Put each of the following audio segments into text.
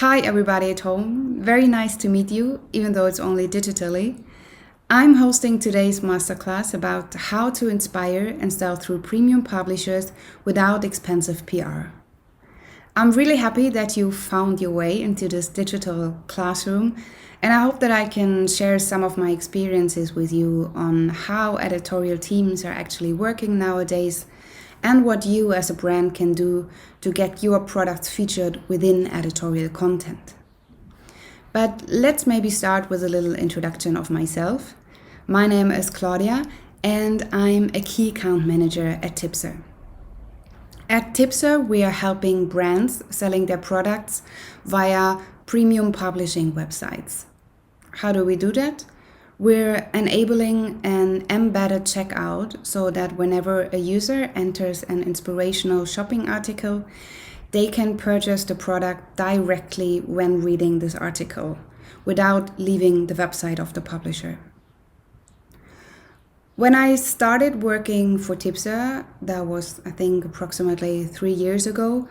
Hi, everybody at home. Very nice to meet you, even though it's only digitally. I'm hosting today's masterclass about how to inspire and sell through premium publishers without expensive PR. I'm really happy that you found your way into this digital classroom, and I hope that I can share some of my experiences with you on how editorial teams are actually working nowadays and what you as a brand can do to get your products featured within editorial content. But let's maybe start with a little introduction of myself. My name is Claudia, and I'm a key account manager at Tipster. At Tipster, we are helping brands selling their products via premium publishing websites. How do we do that? We're enabling an embedded checkout so that whenever a user enters an inspirational shopping article, they can purchase the product directly when reading this article without leaving the website of the publisher. When I started working for Tipster, that was, I think, approximately 3 years ago,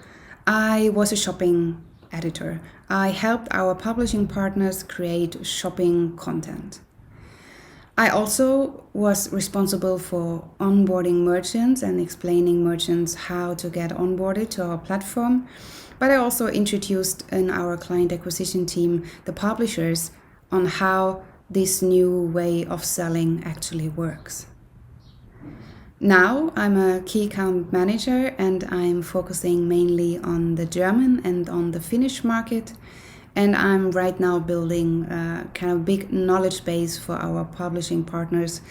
I was a shopping editor. I helped our publishing partners create shopping content. I also was responsible for onboarding merchants and explaining merchants how to get onboarded to our platform, but I also introduced in our client acquisition team the publishers on how this new way of selling actually works. Now I'm a key account manager and I'm focusing mainly on the German and on the Finnish market. And I'm right now building a kind of big knowledge base for our publishing partners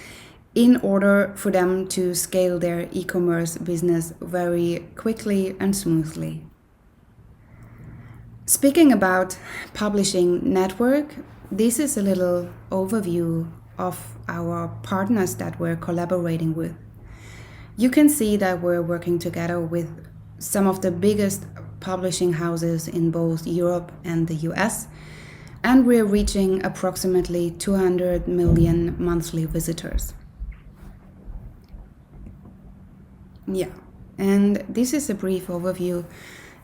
in order for them to scale their e-commerce business very quickly and smoothly. Speaking about publishing network, this is a little overview of our partners that we're collaborating with. You can see that we're working together with some of the biggest publishing houses in both Europe and the US, and we're reaching approximately 200 million monthly visitors. Yeah, and this is a brief overview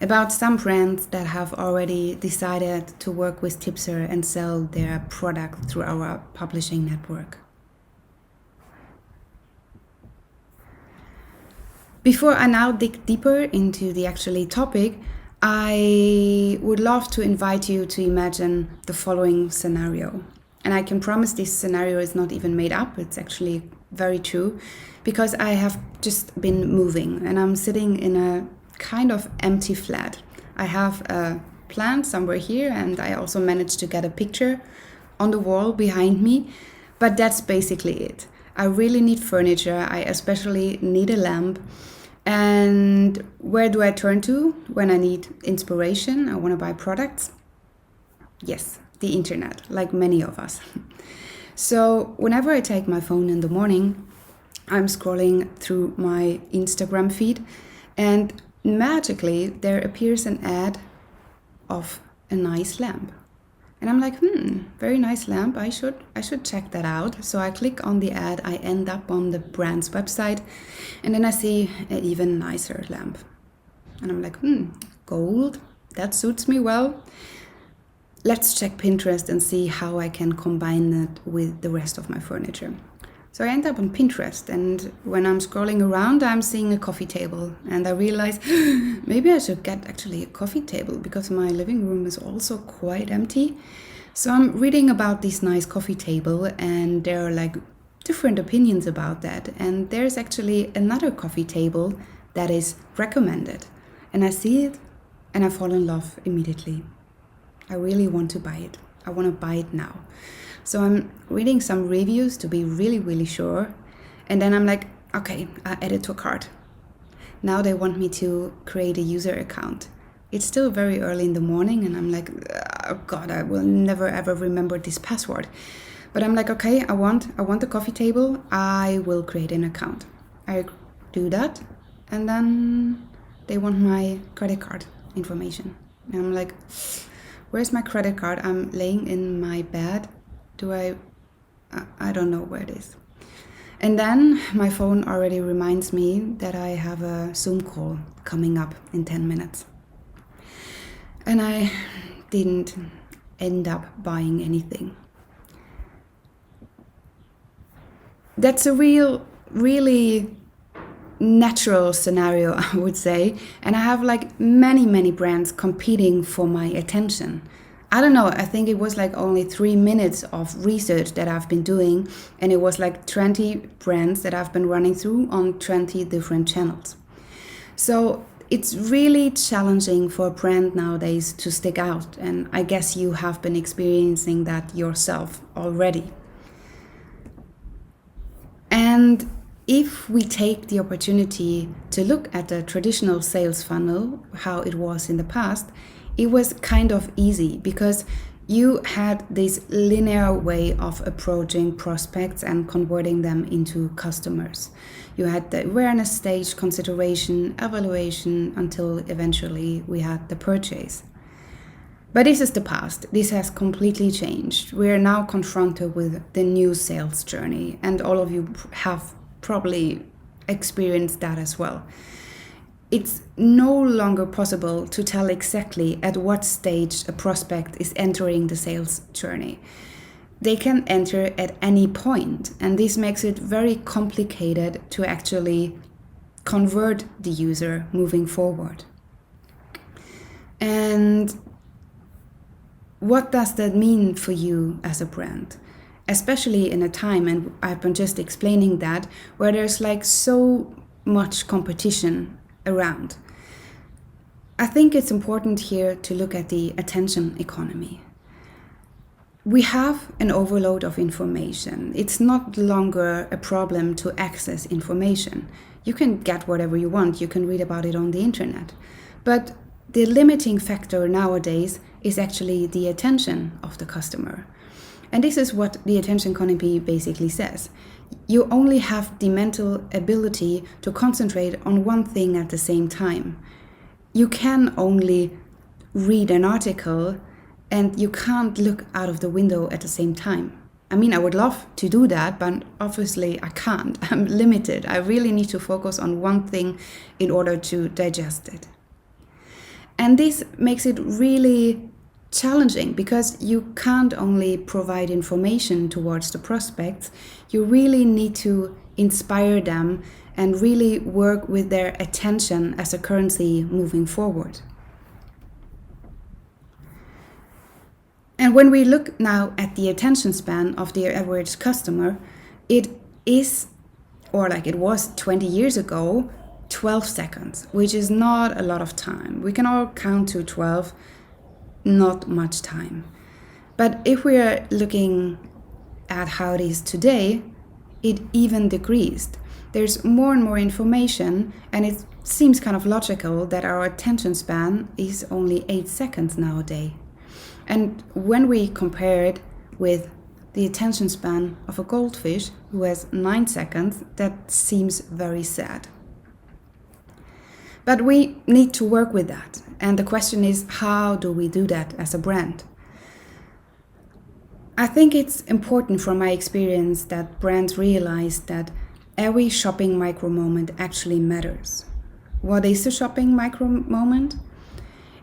about some brands that have already decided to work with Tipster and sell their product through our publishing network. Before I now dig deeper into the actual topic, I would love to invite you to imagine the following scenario. And I can promise this scenario is not even made up, it's actually very true, because I have just been moving and I'm sitting in a kind of empty flat. I have a plant somewhere here and I also managed to get a picture on the wall behind me, but that's basically it. I really need furniture, I especially need a lamp. And where do I turn to when I need inspiration? I want to buy products. Yes, the internet, like many of us. So whenever I take my phone in the morning, I'm scrolling through my Instagram feed and magically there appears an ad of a nice lamp. And I'm like, very nice lamp. I should check that out. So I click on the ad, I end up on the brand's website, and then I see an even nicer lamp. And I'm like, gold, that suits me well. Let's check Pinterest and see how I can combine it with the rest of my furniture. So I end up on Pinterest, and when I'm scrolling around, I'm seeing a coffee table, and I realize maybe I should get actually a coffee table because my living room is also quite empty. So I'm reading about this nice coffee table, and there are like different opinions about that. And there's actually another coffee table that is recommended, and I see it, and I fall in love immediately. I really want to buy it. I want to buy it now. So I'm reading some reviews to be really, really sure. And then I'm like, okay, I add it to a cart. Now they want me to create a user account. It's still very early in the morning and I'm like, oh God, I will never ever remember this password. But I'm like, okay, I want the coffee table. I will create an account. I do that. And then they want my credit card information. And I'm like, where's my credit card? I'm laying in my bed. I don't know where it is. And then my phone already reminds me that I have a Zoom call coming up in 10 minutes. And I didn't end up buying anything. That's a really natural scenario, I would say. And I have like many brands competing for my attention. I don't know, I think it was like only 3 minutes of research that I've been doing, and it was like 20 brands that I've been running through on 20 different channels. So it's really challenging for a brand nowadays to stick out, and I guess you have been experiencing that yourself already. And if we take the opportunity to look at the traditional sales funnel, how it was in the past, it was kind of easy because you had this linear way of approaching prospects and converting them into customers. You had the awareness stage, consideration, evaluation, until eventually we had the purchase. But this is the past. This has completely changed. We are now confronted with the new sales journey, and all of you have probably experienced that as well. It's no longer possible to tell exactly at what stage a prospect is entering the sales journey. They can enter at any point, and this makes it very complicated to actually convert the user moving forward. And what does that mean for you as a brand? Especially in a time, and I've been just explaining that, where there's like so much competition around. I think it's important here to look at the attention economy. We have an overload of information. It's not longer a problem to access information. You can get whatever you want. You can read about it on the internet. But the limiting factor nowadays is actually the attention of the customer. And this is what the attention economy basically says. You only have the mental ability to concentrate on one thing at the same time. You can only read an article and you can't look out of the window at the same time. I mean, I would love to do that, but obviously I can't. I'm limited. I really need to focus on one thing in order to digest it. And this makes it really challenging because you can't only provide information towards the prospects, you really need to inspire them and really work with their attention as a currency moving forward. And when we look now at the attention span of the average customer, it is, or like it was 20 years ago, 12 seconds, which is not a lot of time. We can all count to 12, not much time. But if we are looking at how it is today, it even decreased. There's more and more information, and it seems kind of logical that our attention span is only 8 seconds nowadays. And when we compare it with the attention span of a goldfish who has 9 seconds, that seems very sad. But we need to work with that. And the question is, how do we do that as a brand? I think it's important from my experience that brands realize that every shopping micro moment actually matters. What is a shopping micro moment?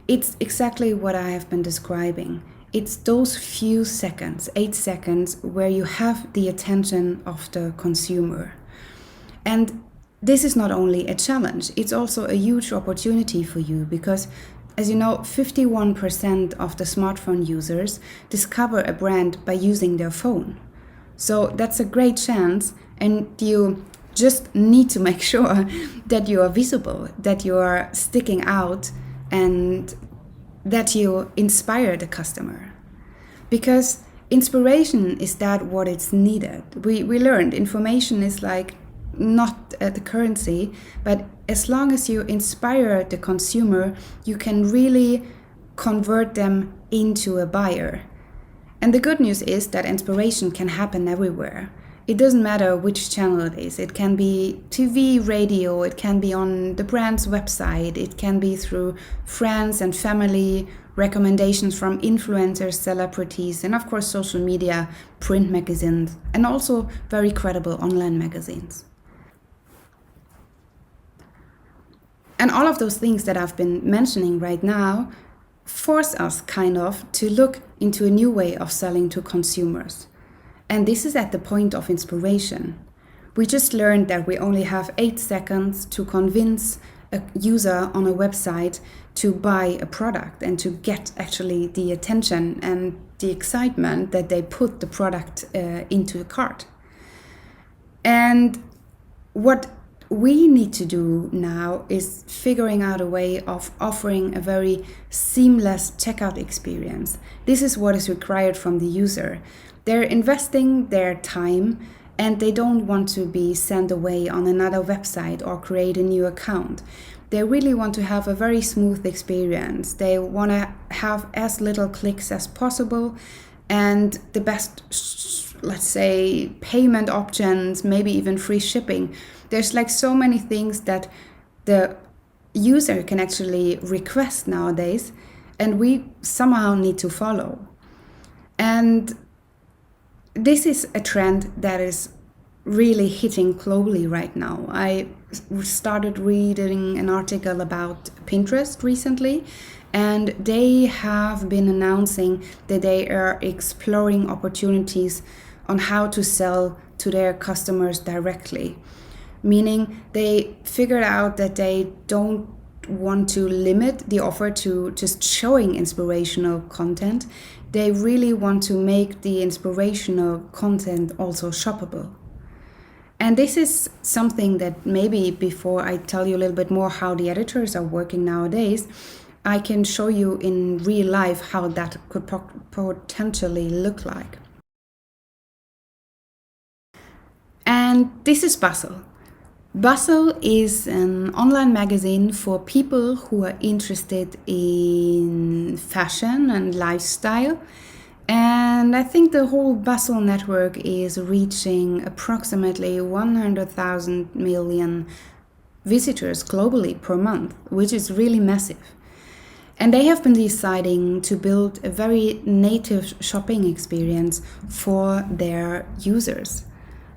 It's exactly what I have been describing. It's those few seconds, 8 seconds, where you have the attention of the consumer. And this is not only a challenge, it's also a huge opportunity for you because, as you know, 51% of the smartphone users discover a brand by using their phone. So that's a great chance, and you just need to make sure that you are visible, that you are sticking out, and that you inspire the customer. Because inspiration is that what it's needed. We learned information is like not the currency, but as long as you inspire the consumer, you can really convert them into a buyer. And the good news is that inspiration can happen everywhere. It doesn't matter which channel it is. It can be TV, radio, it can be on the brand's website, it can be through friends and family, recommendations from influencers, celebrities, and of course social media, print magazines, and also very credible online magazines. And all of those things that I've been mentioning right now force us kind of to look into a new way of selling to consumers. And this is at the point of inspiration. We just learned that we only have 8 seconds to convince a user on a website to buy a product and to get actually the attention and the excitement that they put the product into the cart. And what we need to do now is figuring out a way of offering a very seamless checkout experience. This is what is required from the user. They're investing their time and they don't want to be sent away on another website or create a new account. They really want to have a very smooth experience. They want to have as little clicks as possible and the best, let's say, payment options, maybe even free shipping. There's like so many things that the user can actually request nowadays, and we somehow need to follow. And this is a trend that is really hitting globally right now. I started reading an article about Pinterest recently, and they have been announcing that they are exploring opportunities on how to sell to their customers directly. Meaning they figured out that they don't want to limit the offer to just showing inspirational content. They really want to make the inspirational content also shoppable. And this is something that maybe before I tell you a little bit more how the editors are working nowadays, I can show you in real life how that could potentially look like. And this is Basil. Basil is an online magazine for people who are interested in fashion and lifestyle. And I think the whole Basil network is reaching approximately 100,000 million visitors globally per month, which is really massive. And they have been deciding to build a very native shopping experience for their users.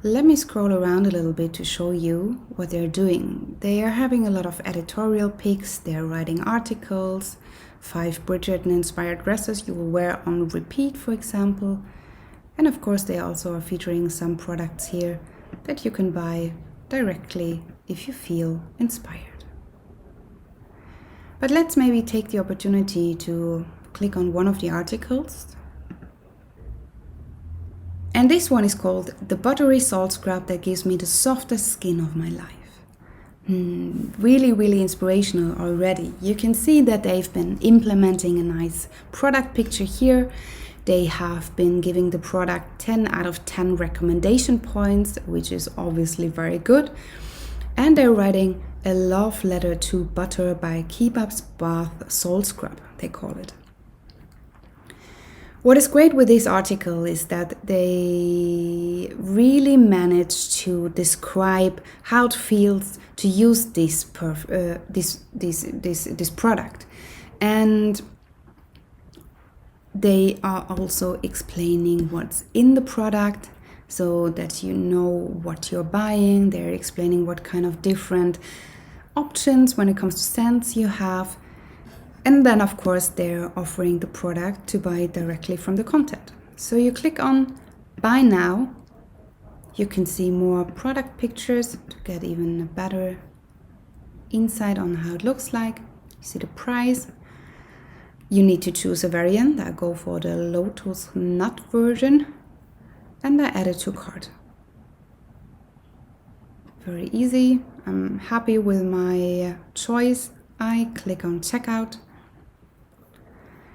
Let me scroll around a little bit to show you what they're doing. They are having a lot of editorial picks, they're writing articles, 5 Bridgerton-inspired dresses you will wear on repeat, for example. And of course they also are featuring some products here that you can buy directly if you feel inspired. But let's maybe take the opportunity to click on one of the articles. And this one is called The Buttery Salt Scrub That Gives Me the Softest Skin of My Life. Really, really inspirational already. You can see that they've been implementing a nice product picture here. They have been giving the product 10 out of 10 recommendation points, which is obviously very good. And they're writing a love letter to butter by Kebab's Bath Salt Scrub, they call it. What is great with this article is that they really managed to describe how it feels to use this product, and they are also explaining what's in the product so that you know what you're buying. They're explaining what kind of different options when it comes to scents you have. And then, of course, they're offering the product to buy directly from the content. So you click on Buy Now. You can see more product pictures to get even a better insight on how it looks like. You see the price. You need to choose a variant. I go for the Lotus Nut version. And I add it to cart. Very easy. I'm happy with my choice. I click on Checkout.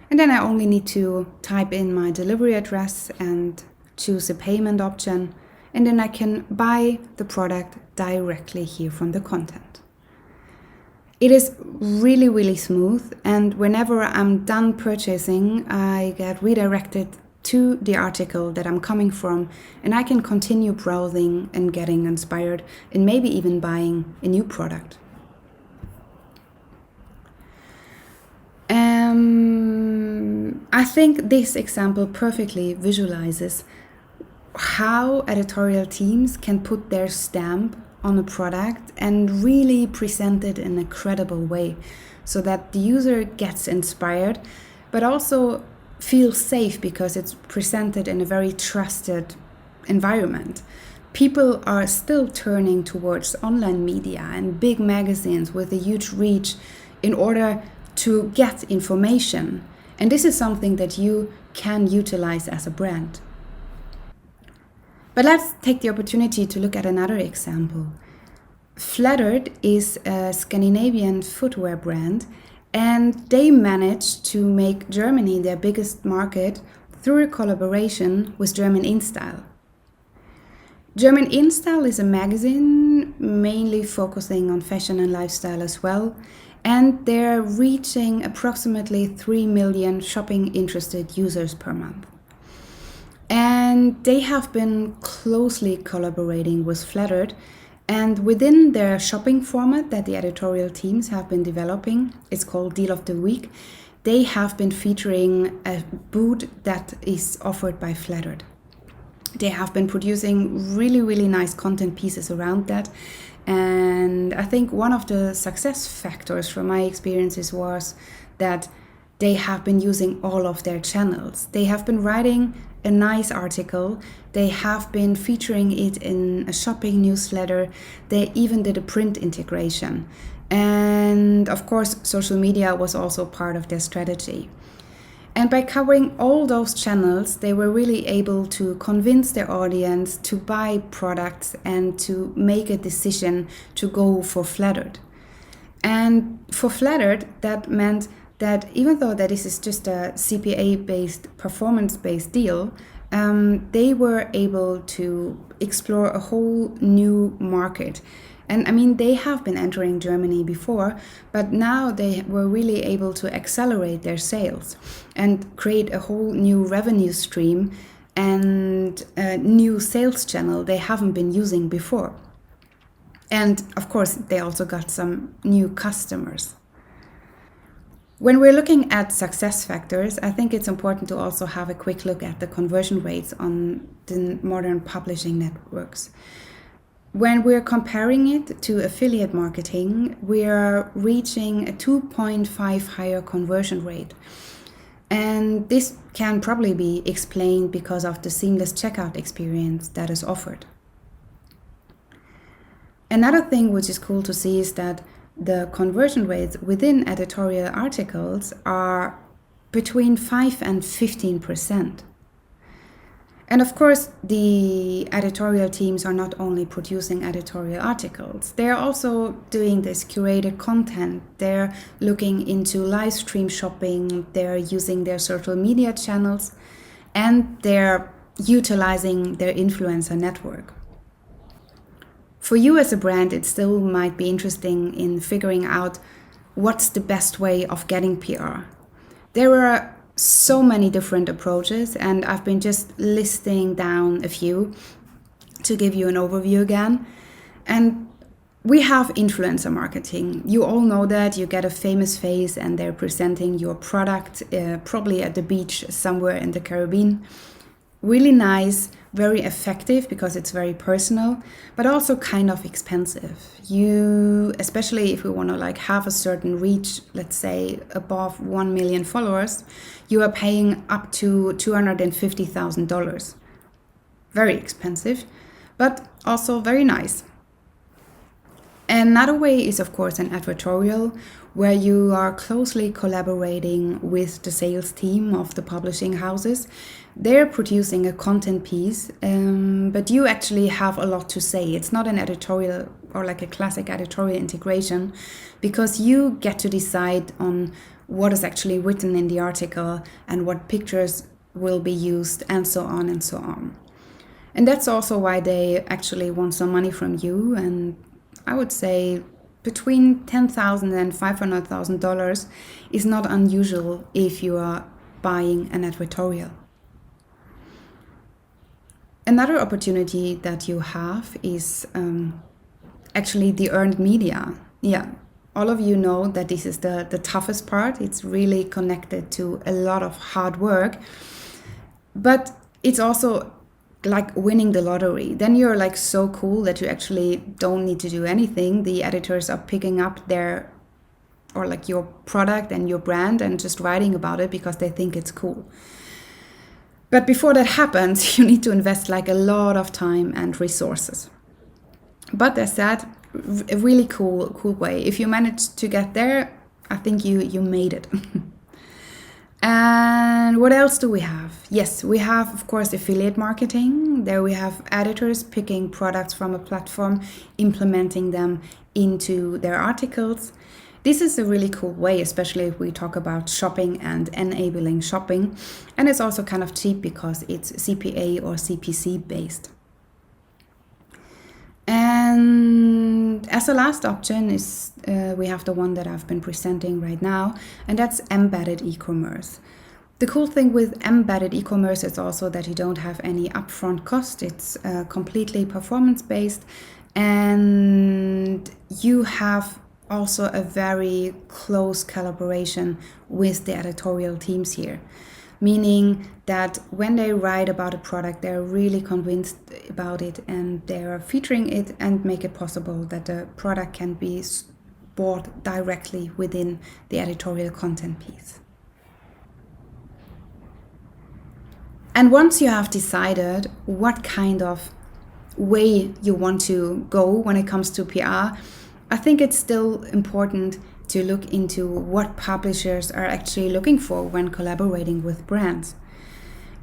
And then I only need to type in my delivery address and choose a payment option. And then I can buy the product directly here from the content. It is really, really smooth. And whenever I'm done purchasing, I get redirected to the article that I'm coming from. And I can continue browsing and getting inspired and maybe even buying a new product. I think this example perfectly visualizes how editorial teams can put their stamp on a product and really present it in a credible way. so that the user gets inspired, but also feels safe because it's presented in a very trusted environment. People are still turning towards online media and big magazines with a huge reach in order to get information. And this is something that you can utilize as a brand. But let's take the opportunity to look at another example. Flattered is a Scandinavian footwear brand, and they managed to make Germany their biggest market through a collaboration with German InStyle. German InStyle is a magazine mainly focusing on fashion and lifestyle as well, and they're reaching approximately 3 million shopping interested users per month. And they have been closely collaborating with Flattered, and within their shopping format that the editorial teams have been developing, it's called Deal of the Week, they have been featuring a boot that is offered by Flattered. They have been producing really, really nice content pieces around that. And I think one of the success factors from my experiences was that they have been using all of their channels. They have been writing a nice article. They have been featuring it in a shopping newsletter. They even did a print integration. And of course, social media was also part of their strategy. And by covering all those channels, they were really able to convince their audience to buy products and to make a decision to go for Flattered. And for Flattered, that meant that even though that this is just a CPA-based, performance-based deal, they were able to explore a whole new market. And I mean, they have been entering Germany before, but now they were really able to accelerate their sales and create a whole new revenue stream and a new sales channel they haven't been using before. And of course, they also got some new customers. When we're looking at success factors, I think it's important to also have a quick look at the conversion rates on the modern publishing networks. When we're comparing it to affiliate marketing, we are reaching a 2.5 higher conversion rate. And this can probably be explained because of the seamless checkout experience that is offered. Another thing which is cool to see is that the conversion rates within editorial articles are between 5 and 15%. And of course, the editorial teams are not only producing editorial articles, they're also doing this curated content. They're looking into live stream shopping, they're using their social media channels, and they're utilizing their influencer network. For you as a brand, it still might be interesting in figuring out what's the best way of getting PR. There are so many different approaches, and I've been just listing down a few to give you an overview again. And we have influencer marketing. You all know that. You get a famous face and they're presenting your product, probably at the beach somewhere in the Caribbean. Really nice, very effective because it's very personal, but also kind of expensive. Especially if we want to have a certain reach, let's say above 1 million followers, you are paying up to $250,000. Very expensive, but also very nice. Another way is, of course, an editorial, where you are closely collaborating with the sales team of the publishing houses. They're producing a content piece, but you actually have a lot to say. It's not an editorial or like a classic editorial integration, because you get to decide on what is actually written in the article and what pictures will be used and so on and so on. And that's also why they actually want some money from you. And I would say between $10,000 and $500,000 is not unusual if you are buying an editorial. Another opportunity that you have is actually the earned media. Yeah, all of you know that this is the toughest part. It's really connected to a lot of hard work, but it's also like winning the lottery. Then you're so cool that you actually don't need to do anything. The editors are picking up their or like your product and your brand and just writing about it because they think it's cool. But before that happens, you need to invest like a lot of time and resources. But as said, a really cool way. If you manage to get there, I think you made it. And what else do we have? Yes, we have, of course, affiliate marketing. There we have editors picking products from a platform, implementing them into their articles. This is a really cool way, especially if we talk about shopping and enabling shopping. And it's also kind of cheap because it's CPA or CPC based. And as a last option is we have the one that I've been presenting right now, and that's embedded e-commerce. The cool thing with embedded e-commerce is also that you don't have any upfront cost. It's completely performance-based, and you have also a very close collaboration with the editorial teams here. Meaning that when they write about a product, they're really convinced about it and they're featuring it and make it possible that the product can be bought directly within the editorial content piece. And once you have decided what kind of way you want to go when it comes to PR, I think it's still important to look into what publishers are actually looking for when collaborating with brands.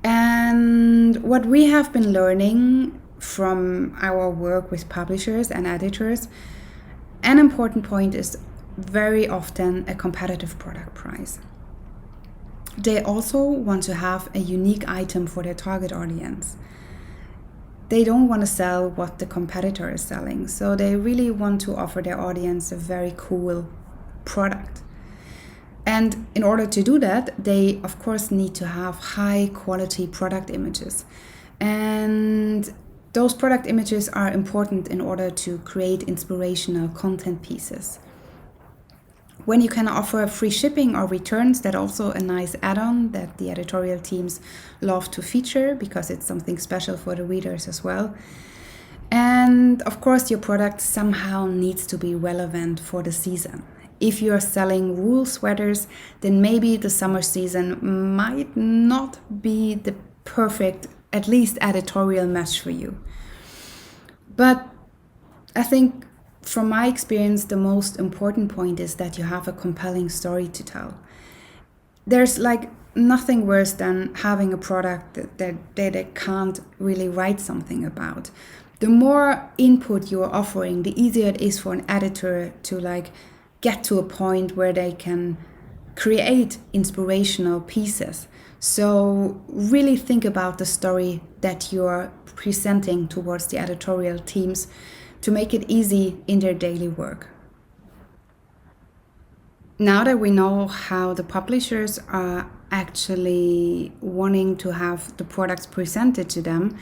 And what we have been learning from our work with publishers and editors, an important point is very often a competitive product price. They also want to have a unique item for their target audience. They don't want to sell what the competitor is selling, so they really want to offer their audience a very cool product. And in order to do that, they of course need to have high quality product images. And those product images are important in order to create inspirational content pieces. When you can offer free shipping or returns, that's also a nice add-on that the editorial teams love to feature because it's something special for the readers as well. And of course, your product somehow needs to be relevant for the season. If you're selling wool sweaters, then maybe the summer season might not be the perfect, at least editorial match for you. But I think from my experience, the most important point is that you have a compelling story to tell. There's like nothing worse than having a product that they can't really write something about. The more input you're offering, the easier it is for an editor to like get to a point where they can create inspirational pieces. So really think about the story that you're presenting towards the editorial teams to make it easy in their daily work. Now that we know how the publishers are actually wanting to have the products presented to them,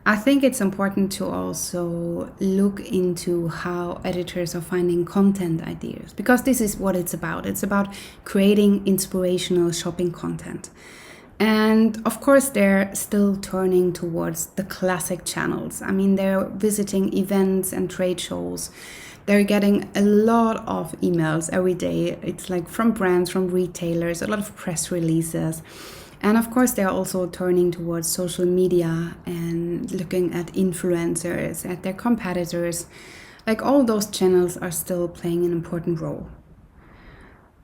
I think it's important to also look into how editors are finding content ideas, because this is what it's about. It's about creating inspirational shopping content. And of course, they're still turning towards the classic channels. I mean, they're visiting events and trade shows. They're getting a lot of emails every day. It's like from brands, from retailers, a lot of press releases. And of course, they're also turning towards social media and looking at influencers, at their competitors. Like all those channels are still playing an important role.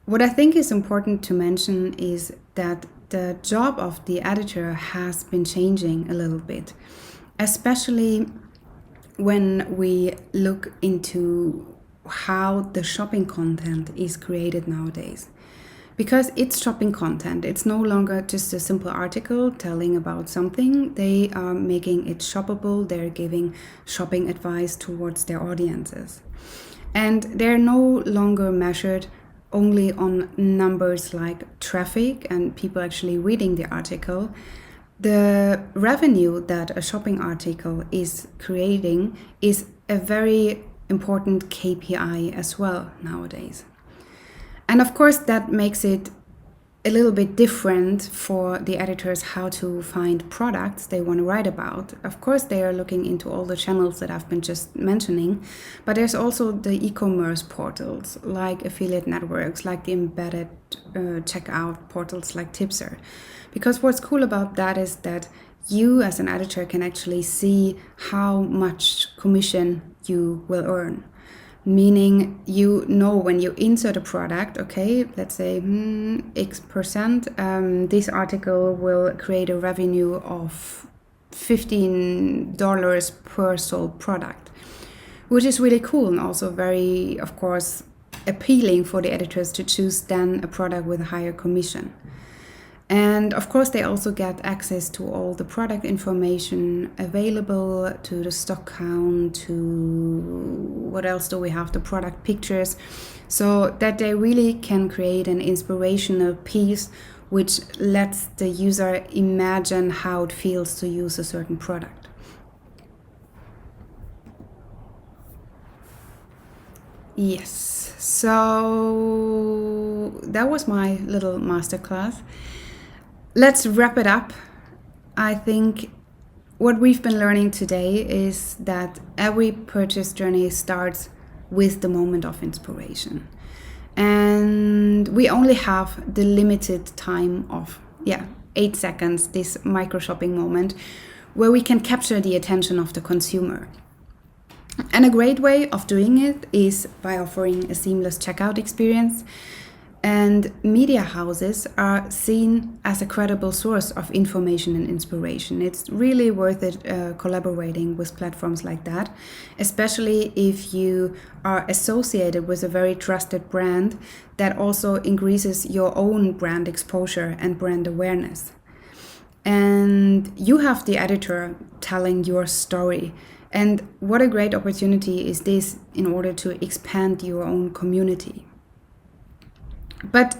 What I think is important to mention is that the job of the editor has been changing a little bit, especially when we look into how the shopping content is created nowadays. Because it's shopping content, it's no longer just a simple article telling about something. They are making it shoppable, they're giving shopping advice towards their audiences. And they're no longer measured only on numbers like traffic and people actually reading the article. The revenue that a shopping article is creating is a very important KPI as well nowadays. And of course, that makes it a little bit different for the editors how to find products they want to write about. Of course, they are looking into all the channels that I've been just mentioning, but there's also the e-commerce portals like affiliate networks, like the embedded checkout portals like Tipster. Because what's cool about that is that you as an editor can actually see how much commission you will earn. Meaning, you know, when you insert a product, okay, let's say X%, this article will create a revenue of $15 per sold product, which is really cool and also very, of course, appealing for the editors to choose then a product with a higher commission. And of course, they also get access to all the product information available, to the stock count, to what else do we have, the product pictures, so that they really can create an inspirational piece which lets the user imagine how it feels to use a certain product. Yes, so that was my little masterclass. Let's wrap it up. I think what we've been learning today is that every purchase journey starts with the moment of inspiration. And we only have the limited time of 8 seconds, this micro shopping moment, where we can capture the attention of the consumer. And a great way of doing it is by offering a seamless checkout experience. And media houses are seen as a credible source of information and inspiration. It's really worth it collaborating with platforms like that, especially if you are associated with a very trusted brand that also increases your own brand exposure and brand awareness. And you have the editor telling your story. And what a great opportunity is this in order to expand your own community. But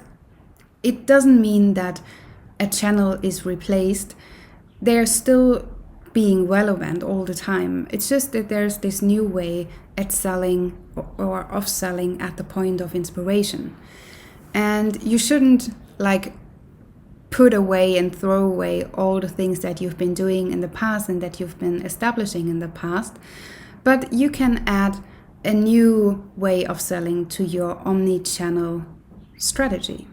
it doesn't mean that a channel is replaced. They're still being relevant all the time. It's just that there's this new way at selling or of selling at the point of inspiration. And you shouldn't put away and throw away all the things that you've been doing in the past and that you've been establishing in the past. But you can add a new way of selling to your omni-channel strategy.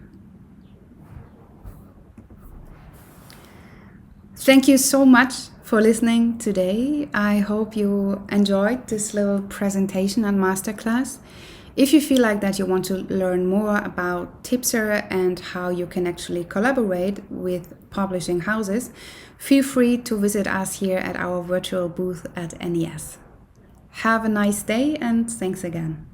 Thank you so much for listening today. I hope you enjoyed this little presentation and masterclass. If you feel like that you want to learn more about Tipster and how you can actually collaborate with publishing houses, feel free to visit us here at our virtual booth at NES. Have a nice day and thanks again.